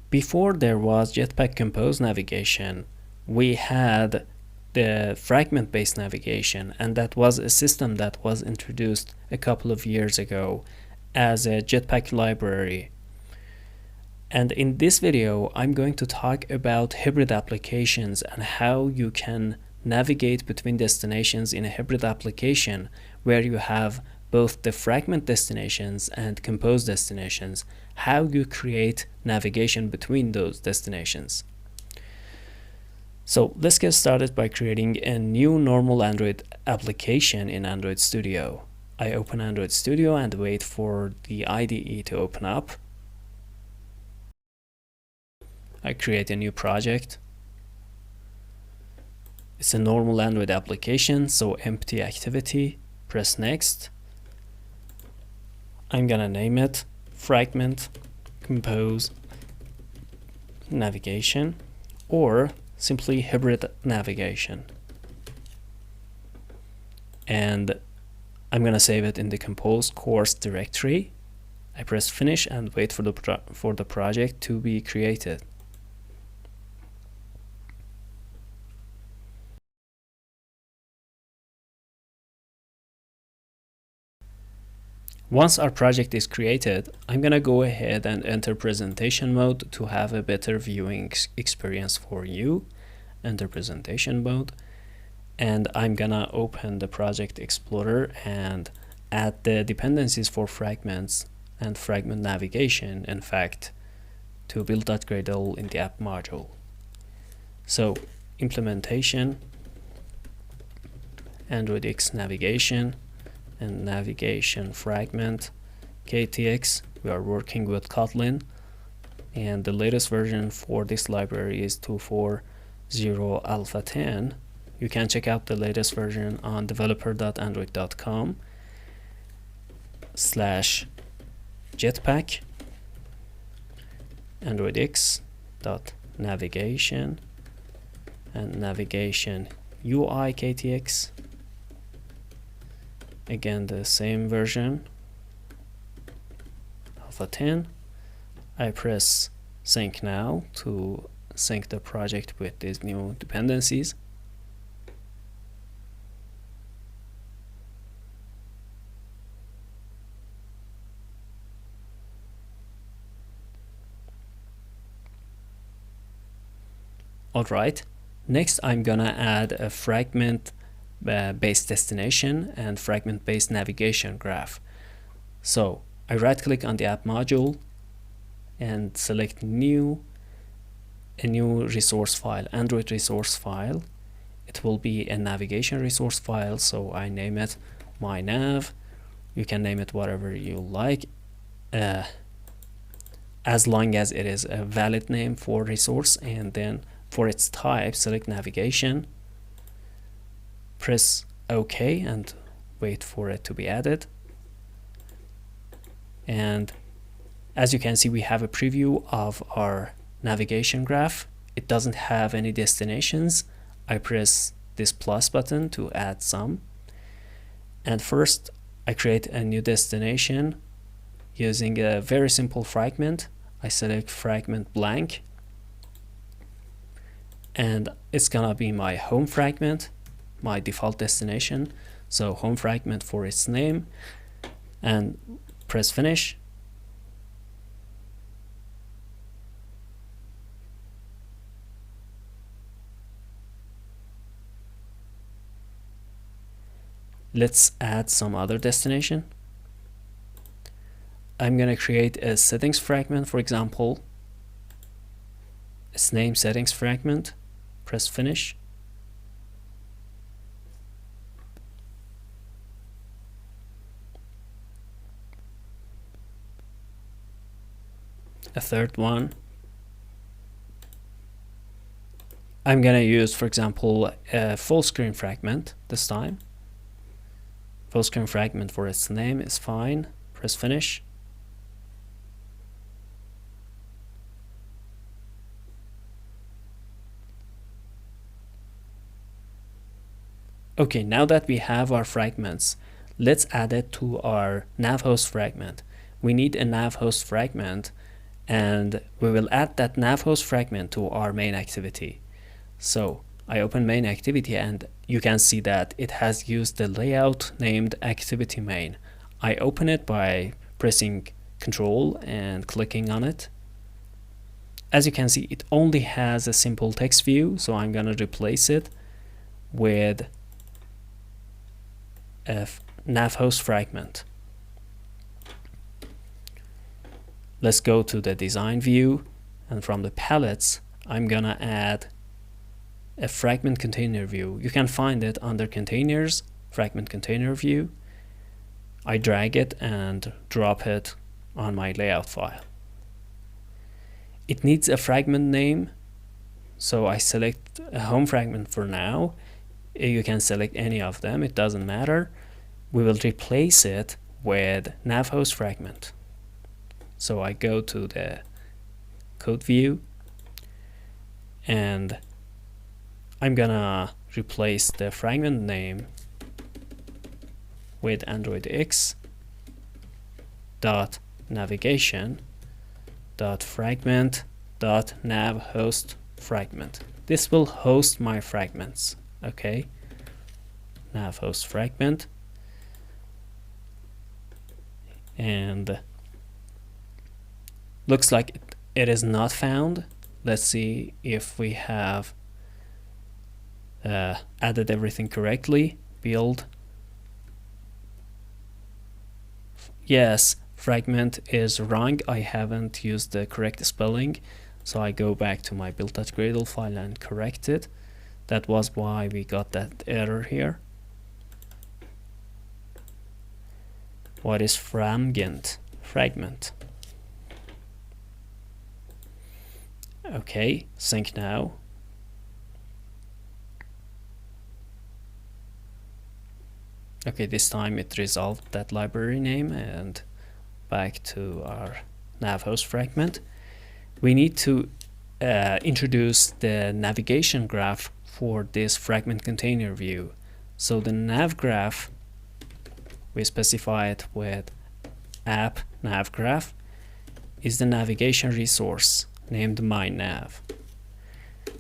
Before there was Jetpack Compose navigation, we had the fragment-based navigation, and that was a system that was introduced a couple of years ago as a Jetpack library. And in this video, I'm going to talk about hybrid applications and how you can navigate between destinations in a hybrid application where you have both the fragment destinations and compose destinations, how you create navigation between those destinations. So let's get started by creating a new normal Android application in Android Studio. I open Android Studio and wait for the IDE to open up. I create a new project. It's a normal Android application, so empty activity. Press next. I'm gonna name it Fragment Compose Navigation, or simply Hybrid Navigation. And I'm gonna save it in the Compose course directory. I press finish and wait for the project to be created. Once our project is created, I'm gonna go ahead and enter presentation mode to have a better viewing experience for you. Enter presentation mode, and I'm gonna open the project explorer and add the dependencies for fragments and fragment navigation, in fact, to build.gradle in the app module. So implementation, Android X navigation, and navigation fragment KTX. We are working with Kotlin, and the latest version for this library is 2.4.0 alpha 10. You can check out the latest version on developer.android.com/jetpack androidx.navigation and navigation UI KTX. Again, the same version, alpha 10. I press sync now to sync the project with these new dependencies. Alright, next I'm gonna add a fragment based destination and fragment based navigation graph. So I right click on the app module and select a new resource file, Android resource file. It will be a navigation resource file, so I name it my nav. You can name it whatever you like, as long as it is a valid name for resource. And then for its type, select navigation, press OK and wait for it to be added. And as you can see, we have a preview of our navigation graph. It doesn't have any destinations. I press this plus button to add some. And first, I create a new destination using a very simple fragment. I select fragment blank, and it's gonna be my home fragment, my default destination. So home fragment for its name, and press finish. Let's add some other destination. I'm gonna create a settings fragment, for example, its name settings fragment. Press finish. A third one. I'm gonna use, for example, a full screen fragment this time. Full screen fragment for its name is fine. Press finish. Okay, now that we have our fragments, let's add it to our nav host fragment. We need a nav host fragment, and we will add that nav host fragment to our main activity. So I open main activity and you can see that it has used the layout named activity main. I open it by pressing Control and clicking on it. As you can see, it only has a simple text view, so I'm gonna replace it with a nav host fragment. Let's go to the design view, and from the palettes I'm gonna add a fragment container view. You can find it under containers, fragment container view. I drag it and drop it on my layout file. It needs a fragment name, so I select a home fragment for now. You can select any of them, it doesn't matter. We will replace it with nav host fragment. So I go to the code view and I'm gonna replace the fragment name with Android X dot navigation dot fragment dot nav host fragment. This will host my fragments. Okay, nav host fragment, and looks like it is not found. Let's see if we have added everything correctly. Build. Yes, fragment is wrong. I haven't used the correct spelling, so I go back to my build.gradle file and correct it. That was why we got that error here. What is fragment? Okay, sync now. Okay, this time it resolved that library name, and back to our nav host fragment. We need to introduce the navigation graph for this fragment container view. So the nav graph, we specify it with app nav graph, is the navigation resource named myNav.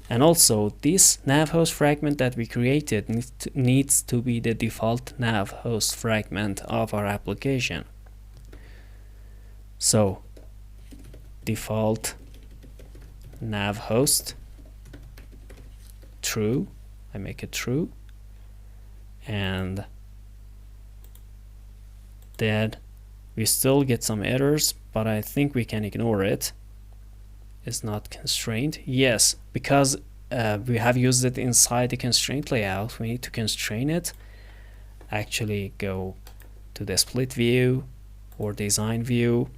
And also this nav host fragment that we created needs to be the default nav host fragment of our application. So default nav host true, I make it true, and then we still get some errors, but I think we can ignore it. It's not constrained. Yes, because we have used it inside the constraint layout, we need to constrain it. Actually go to the split view or design view.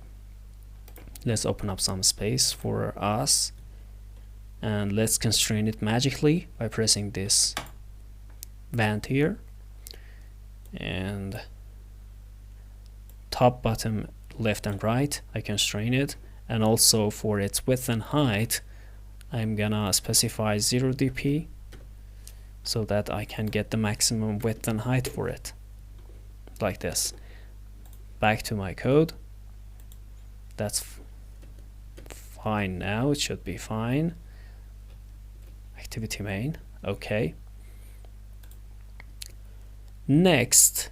Let's open up some space for us and let's constrain it magically by pressing this band here, and top, bottom, left and right I constrain it. And also for its width and height I'm gonna specify 0 dp so that I can get the maximum width and height for it, like this. Back to my code. That's fine now, it should be fine. Activity main, okay. Next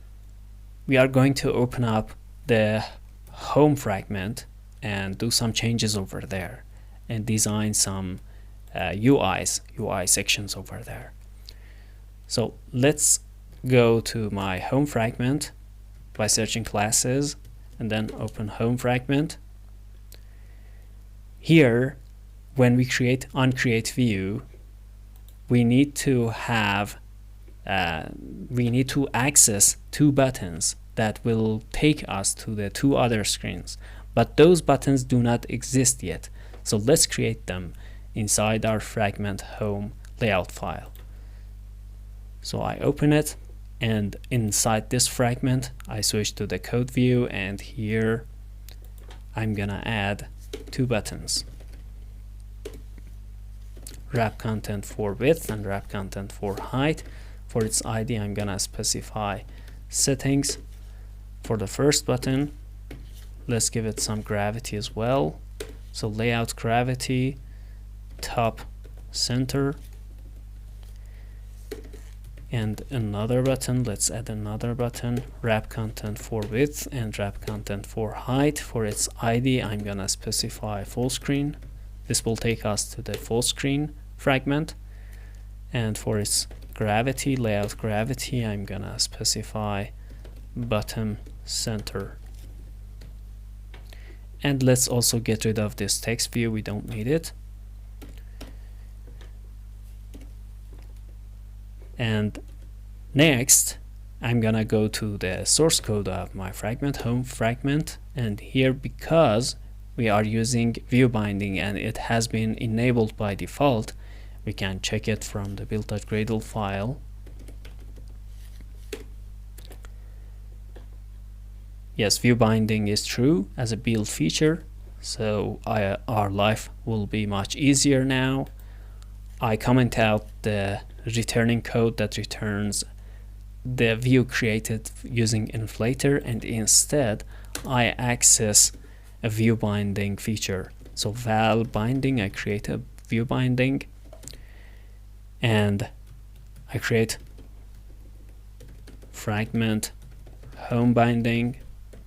we are going to open up the home fragment and do some changes over there and design some UI sections over there. So let's go to my home fragment by searching classes and then open home fragment. Here, when we create onCreate view, we need to have access two buttons that will take us to the two other screens, but those buttons do not exist yet. So let's create them inside our fragment home layout file. So I open it, and inside this fragment I switch to the code view, and here I'm gonna add two buttons, wrap content for width and wrap content for height. For its ID I'm gonna specify settings. For the first button, let's give it some gravity as well, So layout gravity, top center, and another button. Let's add another button, wrap content for width and wrap content for height. For its ID, I'm gonna specify full screen. This will take us to the full screen fragment. And for its gravity, layout gravity, I'm gonna specify bottom center. And let's also get rid of this text view, we don't need it. And next, I'm gonna go to the source code of my fragment, home fragment, and here, because we are using view binding and it has been enabled by default, we can check it from the build.gradle file. Yes, view binding is true as a build feature, so our life will be much easier now. I comment out the returning code that returns the view created using inflator, and instead I access a view binding feature. So val binding, I create a view binding and I create fragment home binding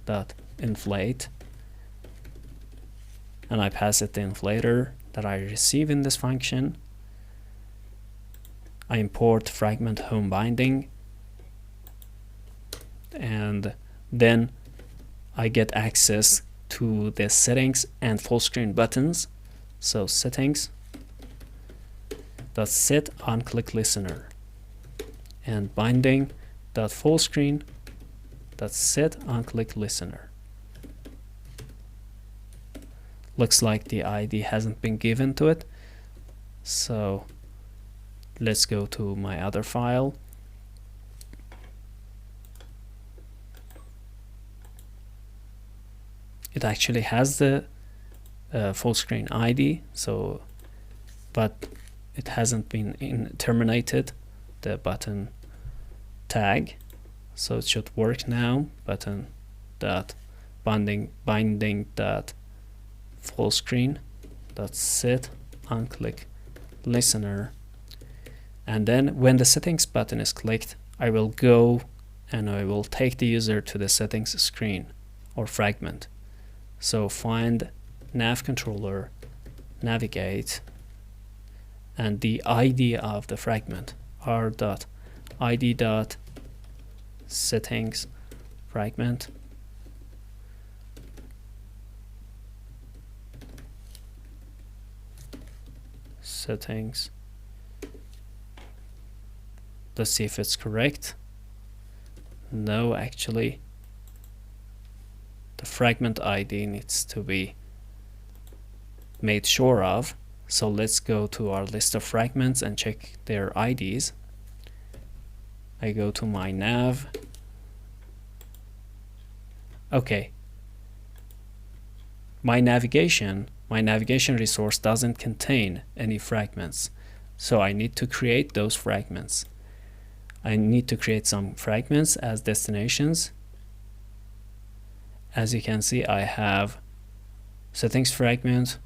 dot inflate, and I pass it the inflator that I receive in this function. I import fragment home binding, and then I get access to the settings and full screen buttons. So settings dot set on click listener and binding dot full screen dot set on click listener. Looks like the ID hasn't been given to it, so let's go to my other file. It actually has the full screen ID, so but it hasn't been terminated the button tag, so it should work now. Button dot binding dot full screen dot set on click listener, and then when the settings button is clicked, I will go and I will take the user to the settings screen or fragment. So find nav controller, navigate, and the ID of the fragment r.id. settings fragment settings. Let's see if it's correct. No, actually the fragment ID needs to be made sure of. So let's go to our list of fragments and check their IDs. I go to my nav. Okay. My navigation resource doesn't contain any fragments. So I need to create those fragments. I need to create some fragments as destinations. As you can see, I have settings fragment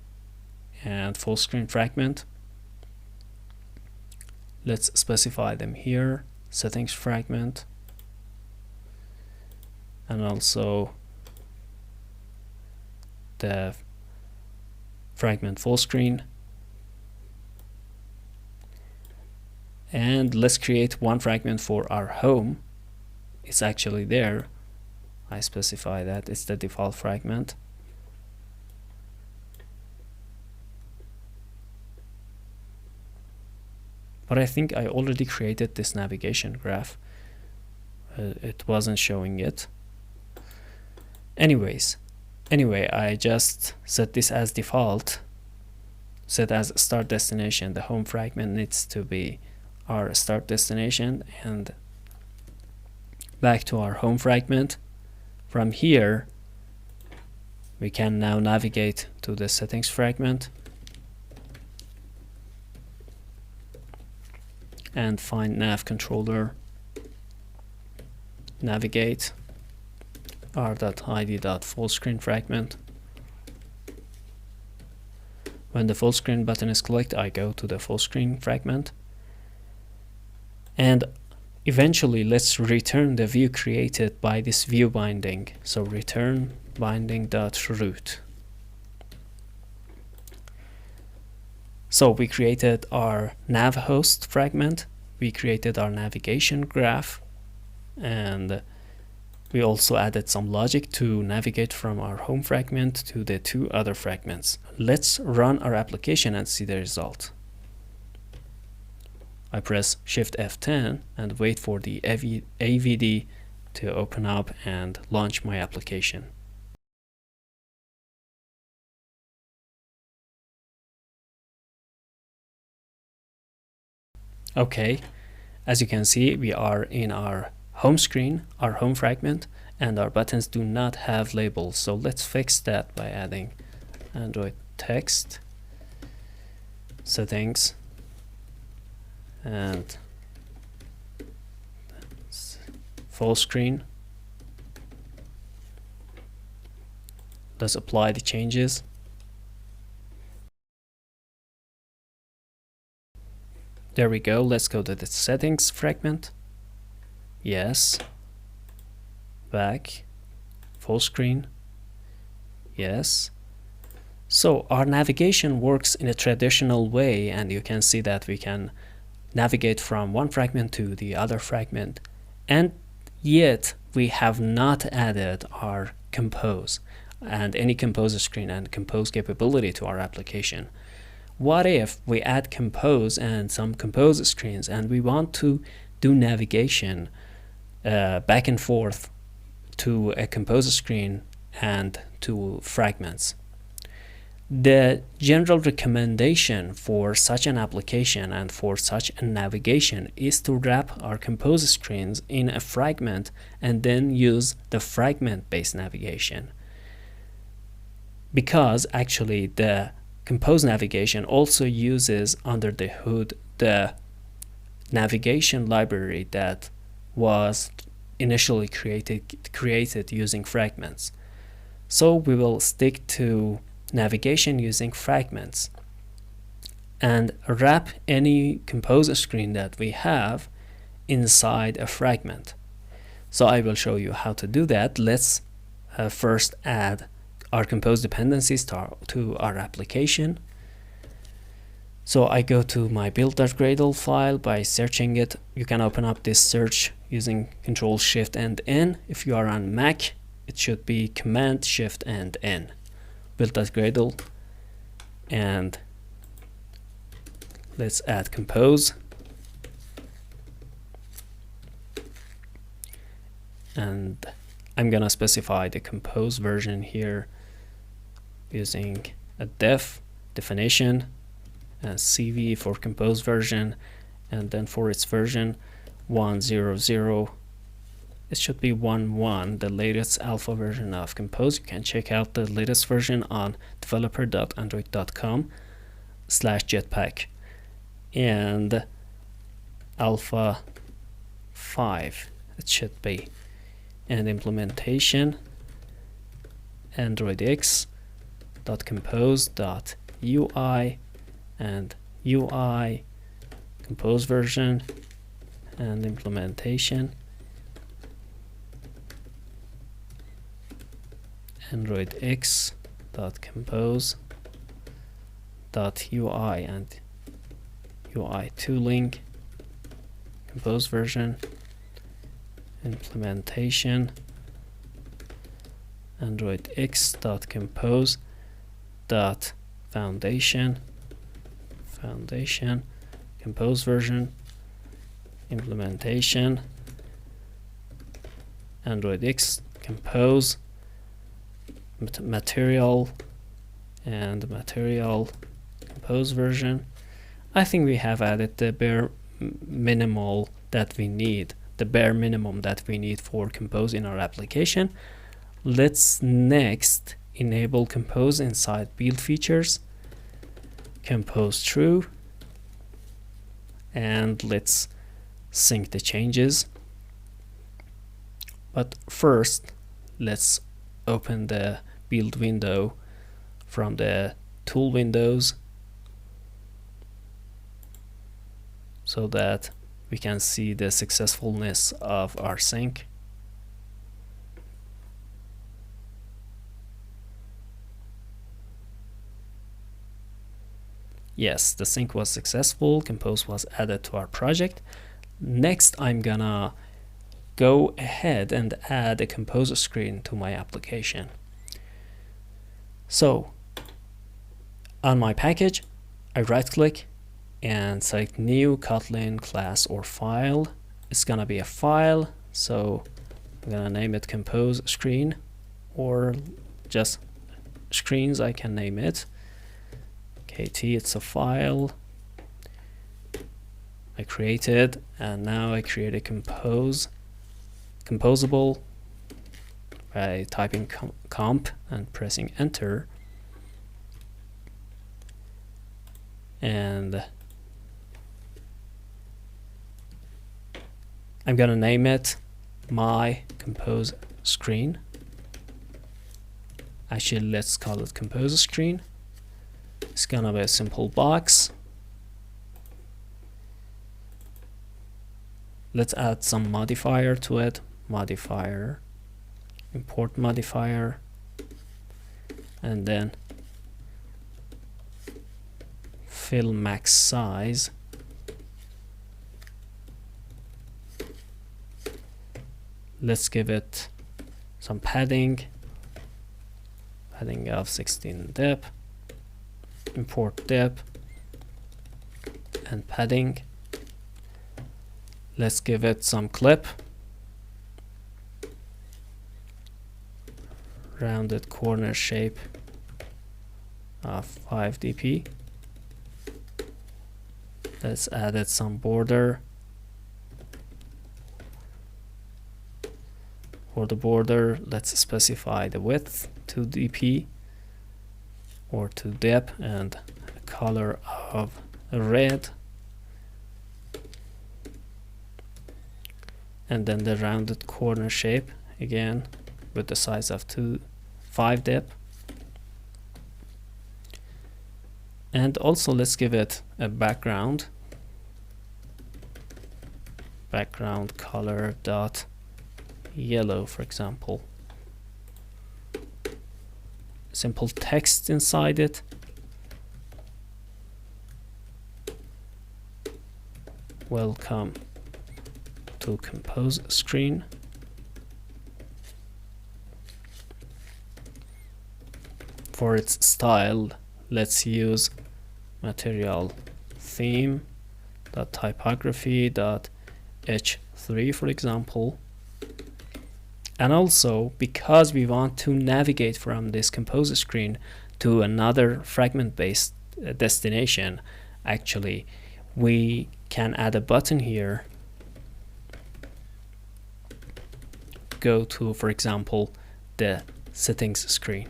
and full screen fragment. Let's specify them here. Settings fragment and also the fragment full screen. And let's create one fragment for our home. It's actually there. I specify that it's the default fragment. But I think I already created this navigation graph. It wasn't showing it. Anyway, I just set this as default, set as start destination. The home fragment needs to be our start destination, and back to our home fragment. From here, we can now navigate to the settings fragment and find nav controller, navigate, r.id. full screen fragment, When the full screen button is clicked, I go to the full screen fragment. And eventually, let's return the view created by this view binding. So return binding.root. So we created our nav host fragment, we created our navigation graph, and we also added some logic to navigate from our home fragment to the two other fragments. Let's run our application and see the result. I press Shift F10 and wait for the AVD to open up and launch my application. Okay, as you can see, we are in our home screen, our home fragment, and our buttons do not have labels. So let's fix that by adding Android text settings and full screen. Let's apply the changes. There we go. Let's go to the settings fragment. Yes. Back. Full screen. Yes. So our navigation works in a traditional way, and you can see that we can navigate from one fragment to the other fragment. And yet we have not added our compose and any compose screen and compose capability to our application. What if we add compose and some compose screens and we want to do navigation back and forth to a compose screen and to fragments? The general recommendation for such an application and for such a navigation is to wrap our compose screens in a fragment and then use the fragment-based navigation, because actually the compose navigation also uses under the hood the navigation library that was initially created using fragments. So we will stick to navigation using fragments and wrap any compose screen that we have inside a fragment. So I will show you how to do that. Let's first add our compose dependencies to our application. So I go to my build.gradle file by searching it. You can open up this search using Control Shift and N. If you are on Mac, it should be Command Shift and N. Build.gradle, and let's add compose. And I'm gonna specify the compose version here using a definition and CV for compose version, and then for its version 1.0.0, it should be 1.1, the latest alpha version of compose. You can check out the latest version on developer.android.com/jetpack, and alpha 5 it should be, and implementation androidx.compose.ui and UI compose version and implementation androidx.compose.ui and UI tooling compose version implementation androidx.compose.foundation compose version implementation androidx compose material and material compose version. I think we have added the bare minimum that we need for compose in our application. Let's next enable compose inside build features, compose true, and let's sync the changes. But first, let's open the build window from the tool windows so that we can see the successfulness of our sync. Yes, the sync was successful. Compose was added to our project. Next, I'm gonna go ahead and add a Compose screen to my application. So on my package, I right click and select new Kotlin class or file. It's gonna be a file, so I'm gonna name it Compose screen, or just screens I can name it. KT, it's a file I created, and now I create a composable by typing comp and pressing enter, and I'm gonna name it my compose screen. Actually, let's call it compose screen. It's gonna be a simple box. Let's add some modifier to it. Modifier, import modifier, and then fill max size. Let's give it some padding of 16 depth. Import depth and padding. Let's give it some clip. Rounded corner shape of 5 dp. Let's add it some border. For the border, let's specify the width 2 dp or 2 depth and a color of red, and then the rounded corner shape again with the size of 5 depth. And also let's give it a background color dot yellow, for example. Simple text inside it. Welcome to Compose screen. For its style, let's use material theme dot typography dot h3, for example. And also, because we want to navigate from this Compose screen to another fragment-based destination, actually, we can add a button here. Go to, for example, the settings screen.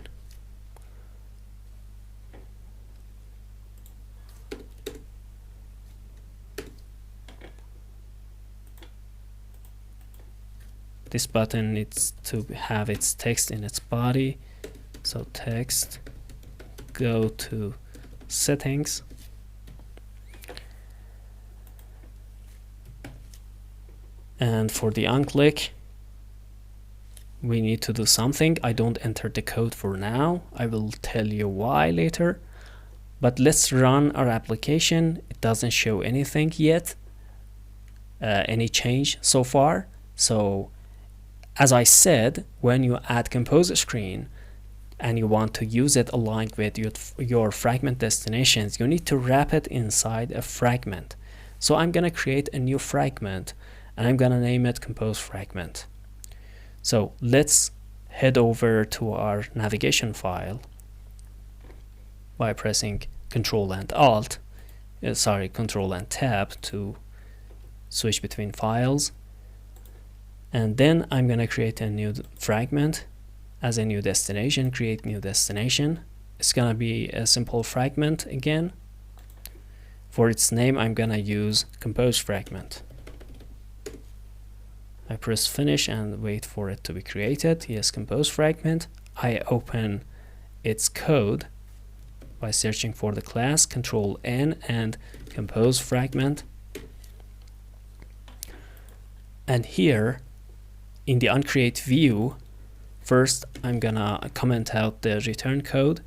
This button needs to have its text in its body. So text, go to settings. And for the onclick, we need to do something. I don't enter the code for now. I will tell you why later. But let's run our application. It doesn't show anything yet, any change so far. So as I said, when you add Compose screen and you want to use it aligned with your fragment destinations, you need to wrap it inside a fragment. So I'm gonna create a new fragment and I'm gonna name it Compose fragment. So let's head over to our navigation file by pressing Control and Alt, Control and Tab to switch between files. And then I'm going to create a new fragment as a new destination, create new destination. It's going to be a simple fragment again. For its name, I'm going to use Compose fragment. I press finish and wait for it to be created. Yes, Compose fragment. I open its code by searching for the class, Control N and Compose fragment. And here in the onCreate view, first I'm gonna comment out the return code,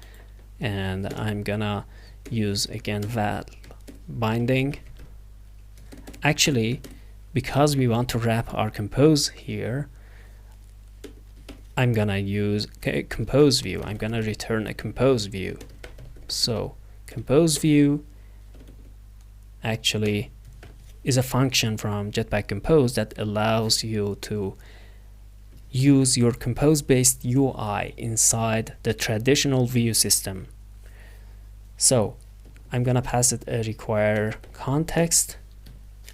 and I'm gonna use again val binding. Actually, because we want to wrap our compose here, I'm gonna use compose view. I'm gonna return a compose view. So compose view actually is a function from Jetpack Compose that allows you to use your compose based UI inside the traditional view system. So I'm gonna pass it a require context.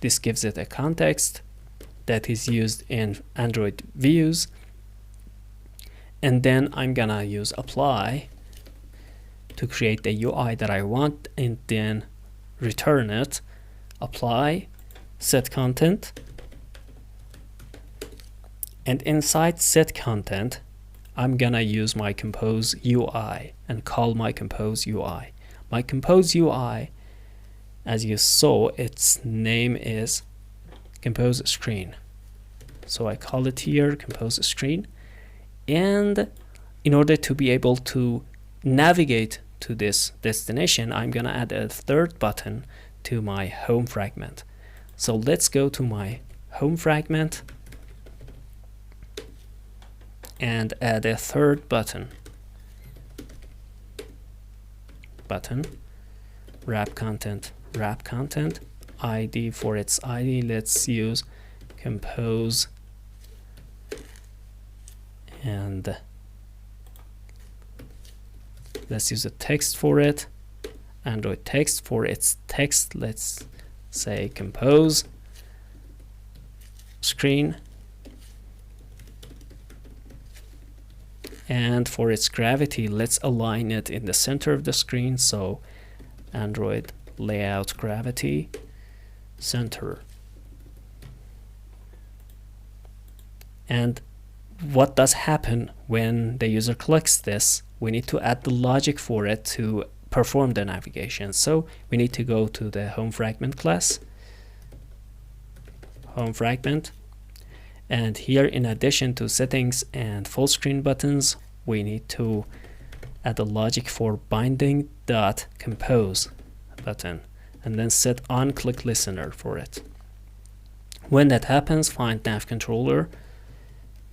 This gives it a context that is used in Android views, and then I'm gonna use apply to create the UI that I want, and then return it. Apply, set content, and inside set content I'm gonna use my compose UI and call my compose UI. My compose UI, as you saw, its name is compose screen, so I call it here compose screen. And in order to be able to navigate to this destination, I'm gonna add a third button to my home fragment. So let's go to my home fragment and add a third button. Wrap content, ID. For its ID, let's use compose, and let's use a text for it, Android text. For its text, let's say compose screen, and for its gravity, let's align it in the center of the screen. So Android layout gravity center. And what does happen when the user clicks this? We need to add the logic for it to perform the navigation. So we need to go to the home fragment class, home fragment, and here, in addition to settings and full screen buttons, we need to add the logic for binding dot compose button, and then set on click listener for it. When that happens, find nav controller.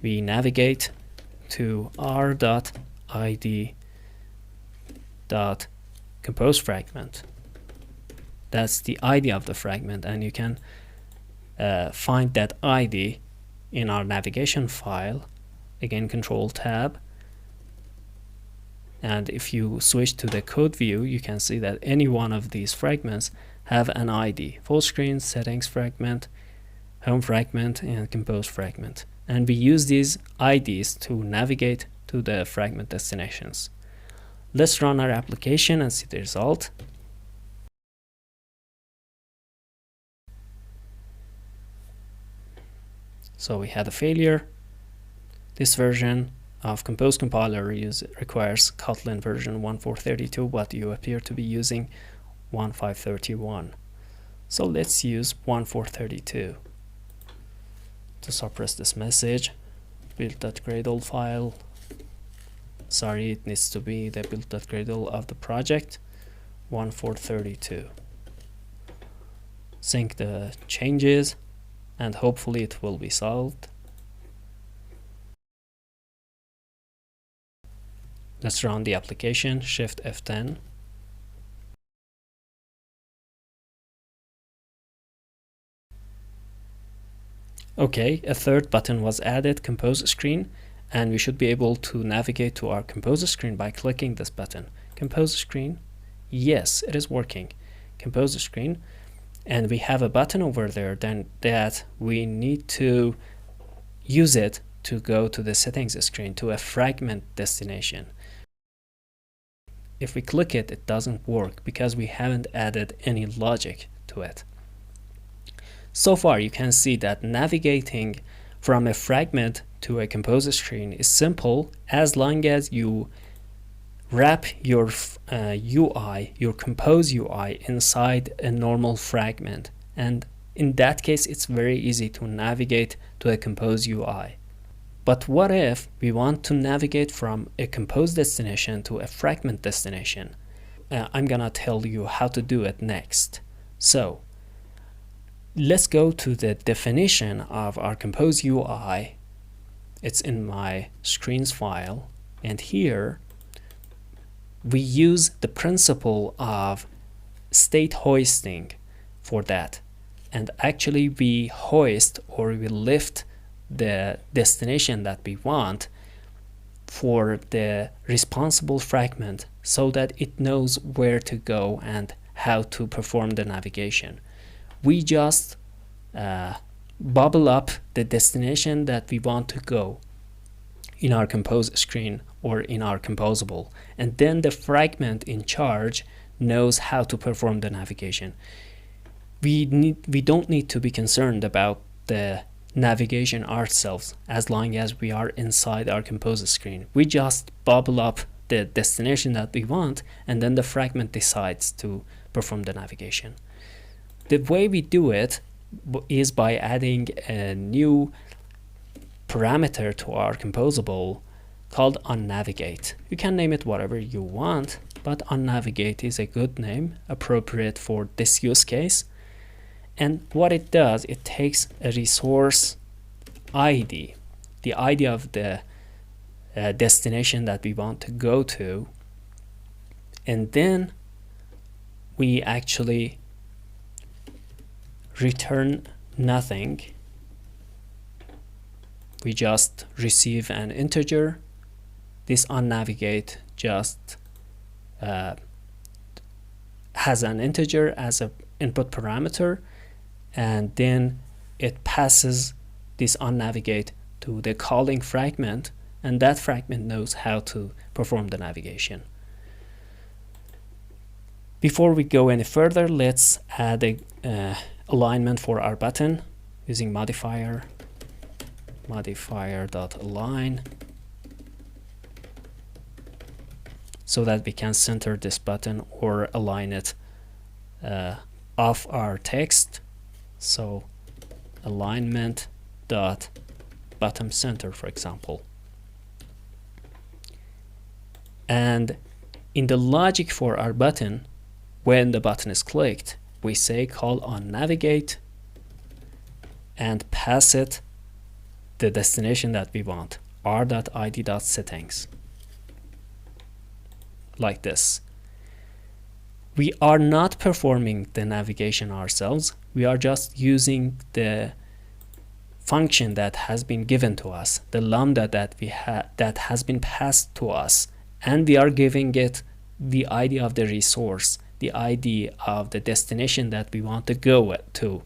We navigate to r.id.compose fragment. That's the ID of the fragment, and you can find that ID in our navigation file. Again, control tab, and if you switch to the code view, you can see that any one of these fragments have an ID: full screen, settings fragment, home fragment, and compose fragment. And we use these IDs to navigate to the fragment destinations. Let's run our application and see the result. So we had a failure. This version of Compose compiler requires Kotlin version 1.4.32, but you appear to be using 1.5.31. So let's use 1.4.32. To suppress this message, build.gradle file. Sorry, it needs to be the build.gradle of the project 1.4.32. Sync the changes, and hopefully it will be solved. Let's run the application, Shift F10. Okay, a third button was added, compose screen, and we should be able to navigate to our compose screen by clicking this button. Compose screen, yes, it is working. Compose screen, and we have a button over there then that we need to use it to go to the settings screen, to a fragment destination. If we click it, it doesn't work because we haven't added any logic to it. So far, you can see that navigating from a fragment to a compose screen is simple as long as you wrap your UI, your compose UI, inside a normal fragment, and In that case, it's very easy to navigate to a Compose UI. But what if we want to navigate from a Compose destination to a Fragment destination? I'm gonna tell you how to do it next. So let's go to the definition of our Compose UI. It's in my screens file, and here we use the principle of state hoisting for that. And actually we hoist, or we lift the destination that we want for the responsible fragment so that it knows where to go and how to perform the navigation. We just bubble up the destination that we want to go in our compose screen or in our composable, and then the fragment in charge knows how to perform the navigation. We don't need to be concerned about the navigation ourselves as long as we are inside our compose screen. We just bubble up the destination that we want, and then the fragment decides to perform the navigation. The way we do it is by adding a new parameter to our composable called onNavigate. You can name it whatever you want, but onNavigate is a good name, appropriate for this use case. And what it does, it takes a resource ID, the ID of the destination that we want to go to, and then we actually return nothing. We just receive an integer. This onNavigate just has an integer as an input parameter, and then it passes this onNavigate to the calling fragment, and that fragment knows how to perform the navigation. Before we go any further, let's add a alignment for our button using modifier.align, so that we can center this button or align it off our text. So alignment dot bottom center, for example. And in the logic for our button, when the button is clicked, we say call onNavigate and pass it the destination that we want, r.id.settings, like this. We are not performing the navigation ourselves. We are just using the function that has been given to us, the lambda that that has been passed to us, and we are giving it the ID of the resource, the ID of the destination that we want to go to.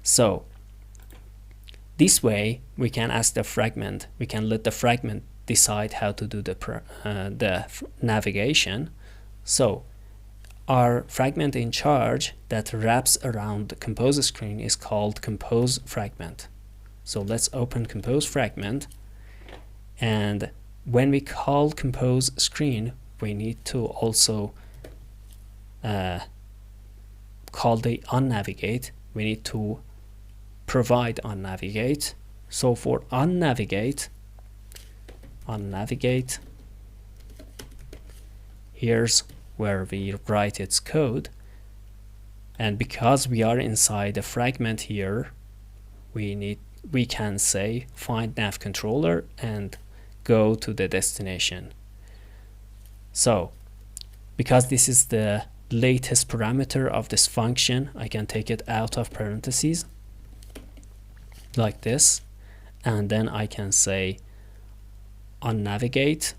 So this way we can ask the fragment, we can let the fragment decide how to do the navigation. So our fragment in charge that wraps around the compose screen is called compose fragment. So let's open compose fragment, and when we call compose screen, we need to also call the onNavigate. We need to provide onNavigate. So for onNavigate, here's where we write its code, and because we are inside the fragment here, we can say find nav controller and go to the destination. So because this is the latest parameter of this function, I can take it out of parentheses like this, and then I can say onNavigate.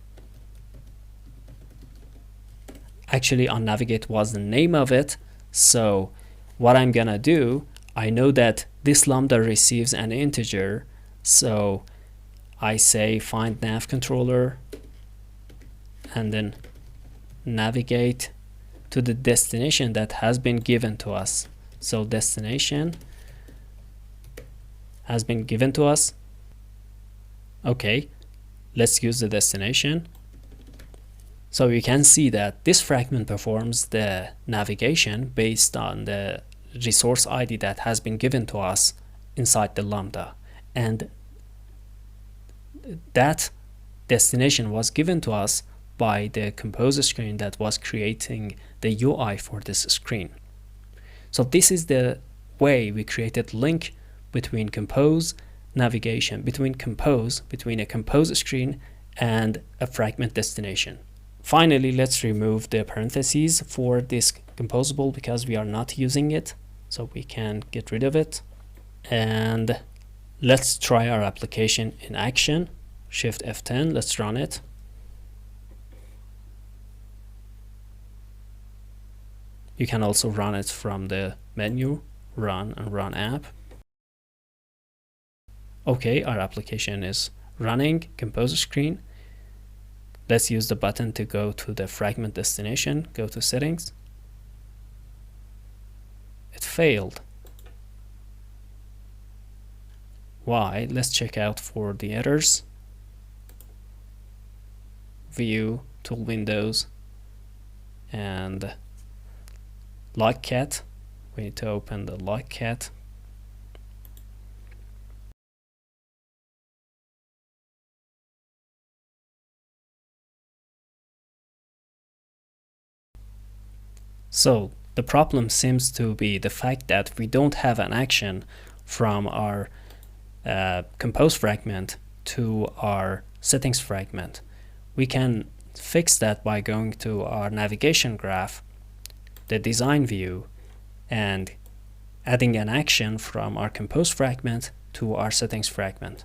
Actually, onNavigate was the name of it. So what I'm gonna do, I know that this lambda receives an integer, so I say find nav controller and then navigate to the destination that has been given to us. So destination has been given to us. Okay, let's use the destination. So you can see that this fragment performs the navigation based on the resource ID that has been given to us inside the Lambda, and that destination was given to us by the Compose screen that was creating the UI for this screen. So this is the way we created link between Compose navigation, between a Compose screen and a fragment destination. Finally, let's remove the parentheses for this composable because we are not using it, so we can get rid of it. And let's try our application in action. Shift F10, let's run it. You can also run it from the menu, run and run app. Okay, our application is running, Compose screen. Let's use the button to go to the fragment destination, go to settings. It failed. Why? Let's check out for the errors. View, tool windows, and Logcat. We need to open the Logcat. So the problem seems to be the fact that we don't have an action from our Compose fragment to our settings fragment. We can fix that by going to our navigation graph, the design view, and adding an action from our Compose fragment to our settings fragment.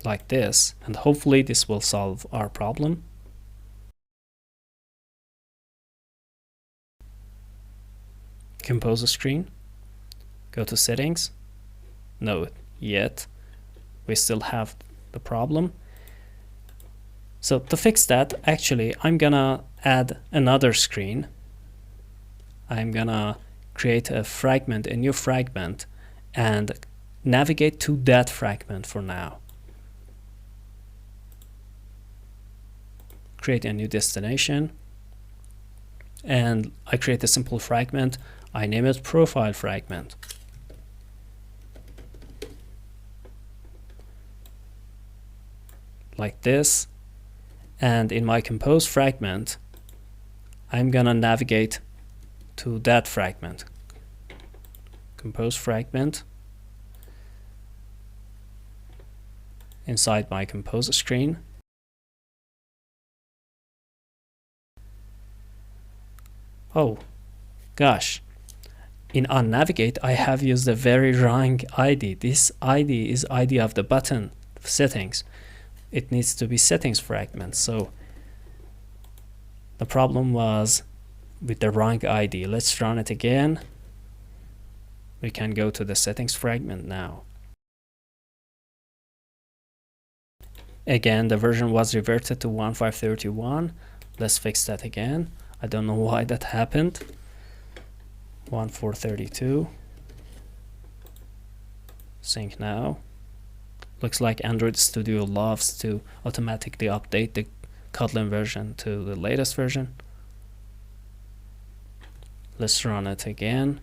Like this, and hopefully this will solve our problem. Compose screen, go to settings. No, yet we still have the problem. So to fix that, actually I'm gonna add another screen. I'm gonna create a fragment, a new fragment, and navigate to that fragment for now. Create a new destination, and I create a simple fragment. I name it profile fragment. Like this. And in my Compose fragment, I'm gonna navigate to that fragment. Compose fragment. Inside my Compose screen. Oh gosh, in OnNavigate I have used a very wrong ID. This ID is ID of the button settings. It needs to be settings fragment. So the problem was with the wrong ID. Let's run it again. We can go to the settings fragment now. Again, the version was reverted to 1531. Let's fix that again. I don't know why that happened. 1432. Sync now. Looks like Android Studio loves to automatically update the Kotlin version to the latest version. Let's run it again.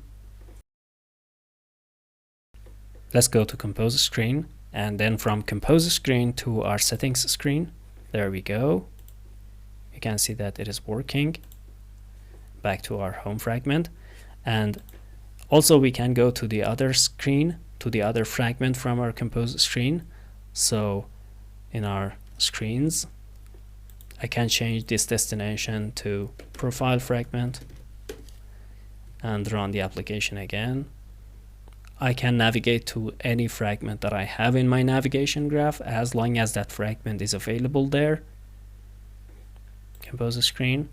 Let's go to Compose screen, and then from Compose screen to our settings screen. There we go. You can see that it is working. Back to our home fragment, and also we can go to the other screen, to the other fragment from our Compose screen. So in our screens, I can change this destination to profile fragment and run the application again. I can navigate to any fragment that I have in my navigation graph as long as that fragment is available there. Compose screen.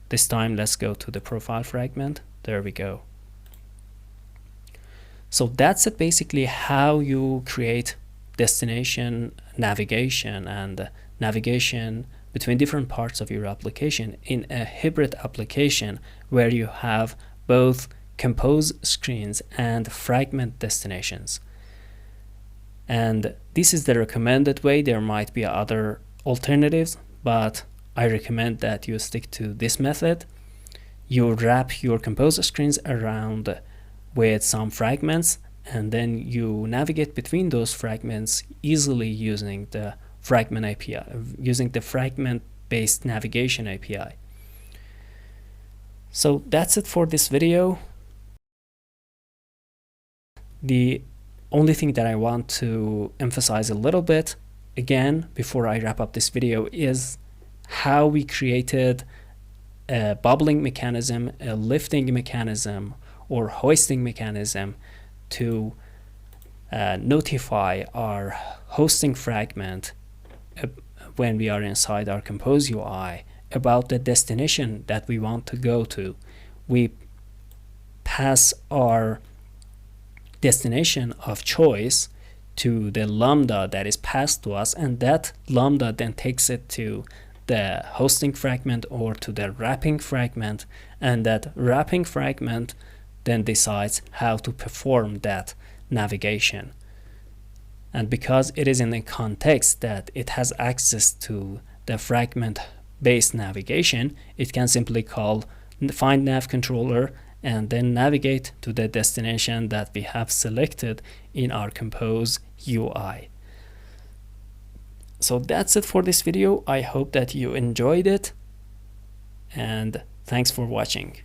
This time let's go to the profile fragment. There we go. So that's it, basically how you create destination navigation and navigation between different parts of your application in a hybrid application where you have both Compose screens and fragment destinations. And this is the recommended way. There might be other alternatives, but I recommend that you stick to this method. You wrap your compose screens around with some fragments, and then you navigate between those fragments easily using the fragment API, using the fragment-based navigation API. So that's it for this video. The only thing that I want to emphasize a little bit again before I wrap up this video is how we created a bubbling mechanism, a lifting mechanism, or hoisting mechanism to notify our hosting fragment when we are inside our Compose UI about the destination that we want to go to. We pass our destination of choice to the lambda that is passed to us, and that lambda then takes it to the hosting fragment or to the wrapping fragment, and that wrapping fragment then decides how to perform that navigation. And because it is in a context that it has access to the fragment based navigation, it can simply call find nav controller and then navigate to the destination that we have selected in our Compose UI. So that's it for this video. I hope that you enjoyed it, and thanks for watching.